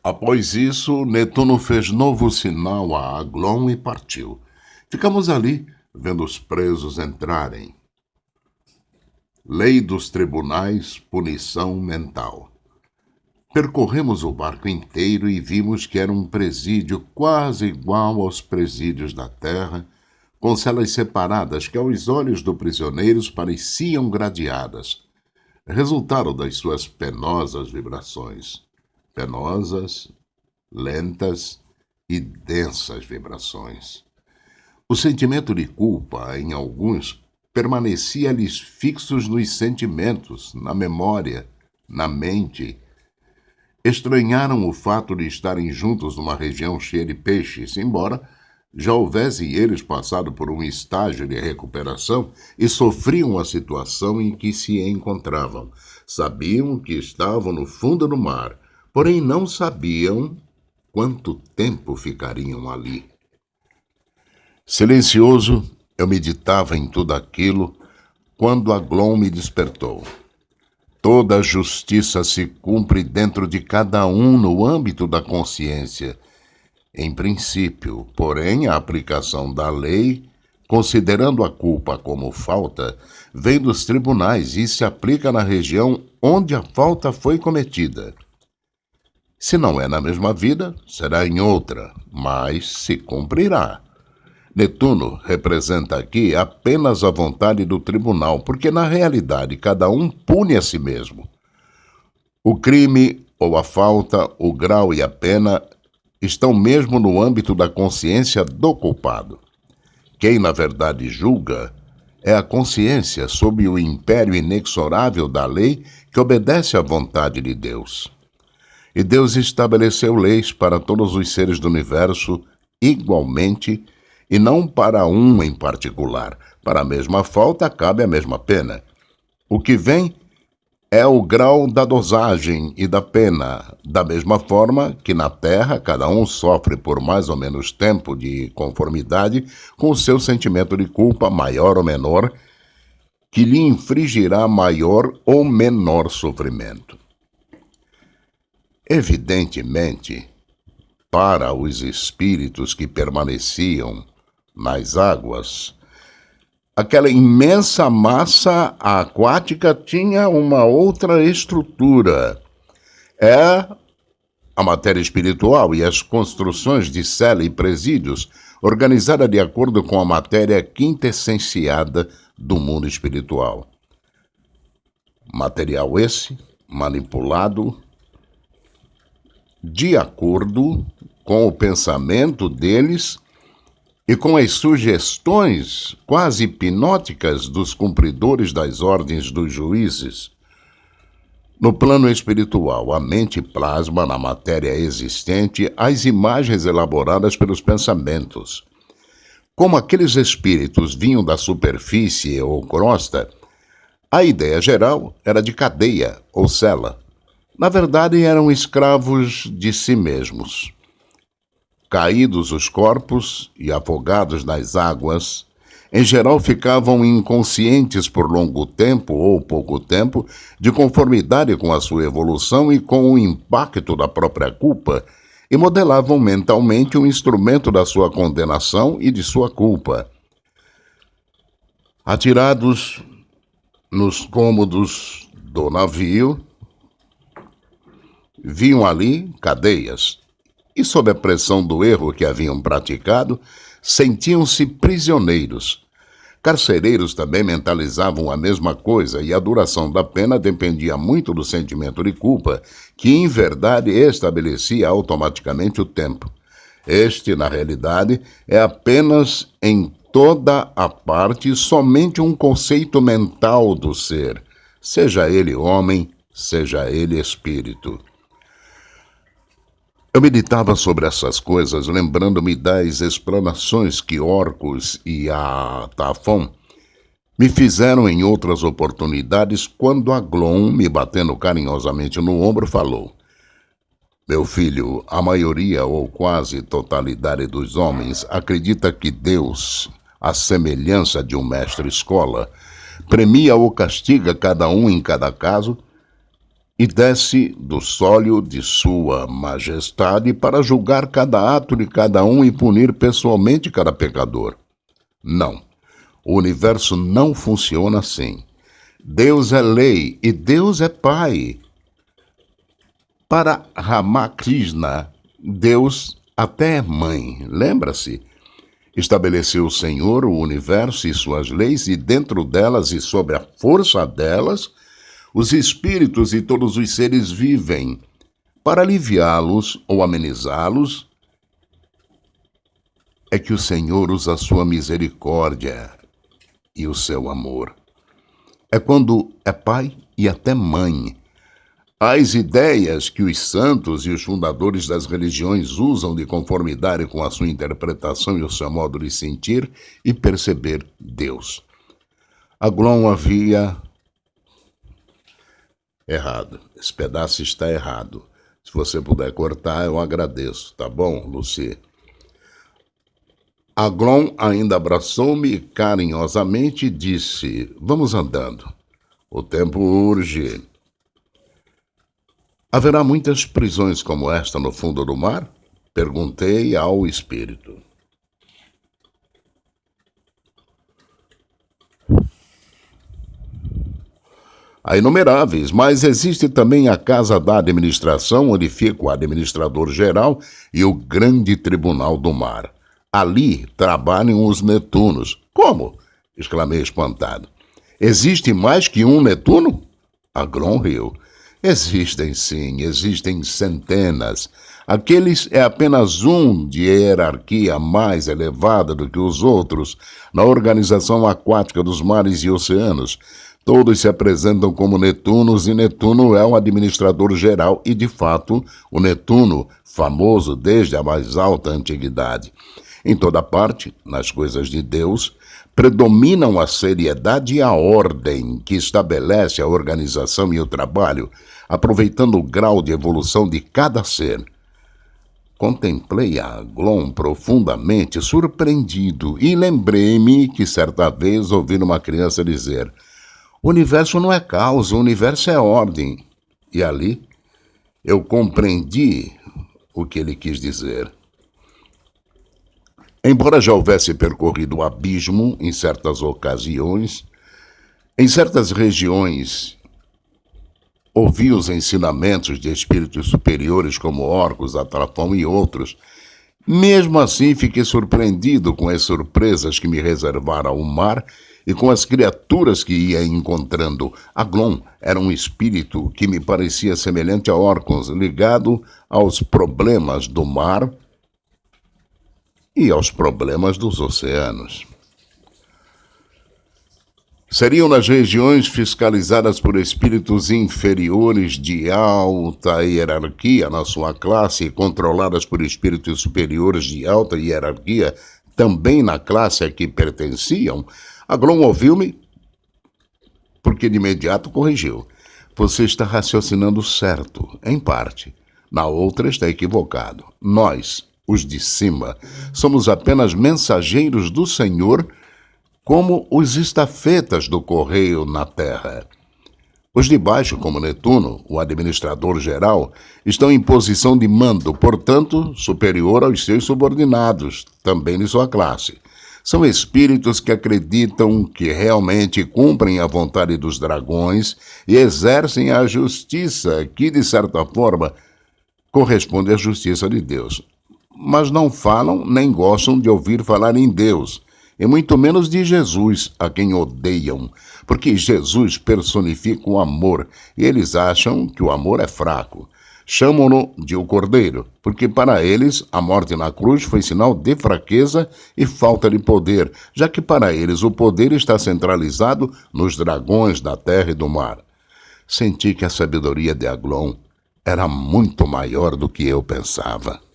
Após isso, Netuno fez novo sinal a Aglon e partiu. Ficamos ali, vendo os presos entrarem. Lei dos tribunais, punição mental. Percorremos o barco inteiro e vimos que era um presídio quase igual aos presídios da terra, com celas separadas que aos olhos dos prisioneiros pareciam gradeadas. Resultado das suas penosas vibrações. Penosas, lentas e densas vibrações. O sentimento de culpa, em alguns, permanecia-lhes fixos nos sentimentos, na memória, na mente. Estranharam o fato de estarem juntos numa região cheia de peixes, embora já houvessem eles passado por um estágio de recuperação e sofriam a situação em que se encontravam. Sabiam que estavam no fundo do mar, porém não sabiam quanto tempo ficariam ali. Silencioso, eu meditava em tudo aquilo quando Aglon me despertou. Toda a justiça se cumpre dentro de cada um no âmbito da consciência. Em princípio, porém, a aplicação da lei, considerando a culpa como falta, vem dos tribunais e se aplica na região onde a falta foi cometida. Se não é na mesma vida, será em outra, mas se cumprirá. Netuno representa aqui apenas a vontade do tribunal, porque na realidade cada um pune a si mesmo. O crime ou a falta, o grau e a pena estão mesmo no âmbito da consciência do culpado. Quem na verdade julga é a consciência sob o império inexorável da lei que obedece à vontade de Deus. E Deus estabeleceu leis para todos os seres do universo igualmente e não para um em particular. Para a mesma falta cabe a mesma pena. O que vem é o grau da dosagem e da pena, da mesma forma que na Terra cada um sofre por mais ou menos tempo de conformidade com o seu sentimento de culpa, maior ou menor, que lhe infligirá maior ou menor sofrimento. Evidentemente, para os espíritos que permaneciam nas águas, aquela imensa massa aquática tinha uma outra estrutura. É a matéria espiritual e as construções de cela e presídios, organizada de acordo com a matéria quintessenciada do mundo espiritual. Material esse, manipulado de acordo com o pensamento deles e com as sugestões quase hipnóticas dos cumpridores das ordens dos juízes. No plano espiritual, a mente plasma na matéria existente as imagens elaboradas pelos pensamentos. Como aqueles espíritos vinham da superfície ou crosta, a ideia geral era de cadeia ou cela. Na verdade, eram escravos de si mesmos. Caídos os corpos e afogados nas águas, em geral ficavam inconscientes por longo tempo ou pouco tempo, de conformidade com a sua evolução e com o impacto da própria culpa, e modelavam mentalmente um instrumento da sua condenação e de sua culpa. Atirados nos cômodos do navio, viam ali cadeias, e sob a pressão do erro que haviam praticado, sentiam-se prisioneiros. Carcereiros também mentalizavam a mesma coisa e a duração da pena dependia muito do sentimento de culpa, que em verdade estabelecia automaticamente o tempo. Este, na realidade, é apenas em toda a parte somente um conceito mental do ser, seja ele homem, seja ele espírito. Eu meditava sobre essas coisas, lembrando-me das explanações que Orcus e a Tafon me fizeram em outras oportunidades, quando Aglon, me batendo carinhosamente no ombro, falou: Meu filho, a maioria ou quase totalidade dos homens acredita que Deus, à semelhança de um mestre-escola, premia ou castiga cada um em cada caso, e desce do sólio de sua majestade para julgar cada ato de cada um e punir pessoalmente cada pecador. Não, o universo não funciona assim. Deus é lei e Deus é Pai. Para Ramakrishna, Deus até é mãe, lembra-se? Estabeleceu o Senhor o universo e suas leis, e dentro delas e sob a força delas, os espíritos e todos os seres vivem. Para aliviá-los ou amenizá-los, é que o Senhor usa a sua misericórdia e o seu amor. É quando é pai e até mãe. As ideias que os santos e os fundadores das religiões usam de conformidade com a sua interpretação e o seu modo de sentir e perceber Deus. Aglon havia errado. Esse pedaço está errado. Se você puder cortar, eu agradeço. Tá bom, Lucy? Aglon ainda abraçou-me carinhosamente e disse: vamos andando. O tempo urge. Haverá muitas prisões como esta no fundo do mar? Perguntei ao espírito. Há inumeráveis, mas existe também a Casa da Administração, onde fica o administrador geral e o Grande Tribunal do Mar. Ali trabalham os Netunos. Como? Exclamei espantado. Existe mais que um Netuno? Aglon riu. Existem sim, existem centenas. Aqueles é apenas um de hierarquia mais elevada do que os outros na organização aquática dos mares e oceanos. Todos se apresentam como Netunos e Netuno é o administrador geral e, de fato, o Netuno, famoso desde a mais alta antiguidade. Em toda parte, nas coisas de Deus, predominam a seriedade e a ordem que estabelece a organização e o trabalho, aproveitando o grau de evolução de cada ser. Contemplei a Aglon profundamente surpreendido e lembrei-me que certa vez ouvi uma criança dizer: o universo não é caos, o universo é ordem. E ali eu compreendi o que ele quis dizer. Embora já houvesse percorrido o abismo em certas ocasiões, em certas regiões ouvi os ensinamentos de espíritos superiores como Orcus, Atrafão e outros. Mesmo assim, fiquei surpreendido com as surpresas que me reservara o mar e com as criaturas que ia encontrando. Aglon era um espírito que me parecia semelhante a Orcus, ligado aos problemas do mar e aos problemas dos oceanos. Seriam nas regiões fiscalizadas por espíritos inferiores de alta hierarquia na sua classe e controladas por espíritos superiores de alta hierarquia também na classe a que pertenciam. Aglon ouviu-me porque de imediato corrigiu. Você está raciocinando certo, em parte. Na outra está equivocado. Nós, os de cima, somos apenas mensageiros do Senhor, como os estafetas do correio na terra. Os de baixo, como Netuno, o administrador geral, estão em posição de mando, portanto, superior aos seus subordinados, também de sua classe. São espíritos que acreditam que realmente cumprem a vontade dos dragões e exercem a justiça, que, de certa forma, corresponde à justiça de Deus. Mas não falam nem gostam de ouvir falar em Deus, e muito menos de Jesus, a quem odeiam, porque Jesus personifica o amor, e eles acham que o amor é fraco. Chamam-no de o Cordeiro, porque para eles a morte na cruz foi sinal de fraqueza e falta de poder, já que para eles o poder está centralizado nos dragões da terra e do mar. Senti que a sabedoria de Aglon era muito maior do que eu pensava.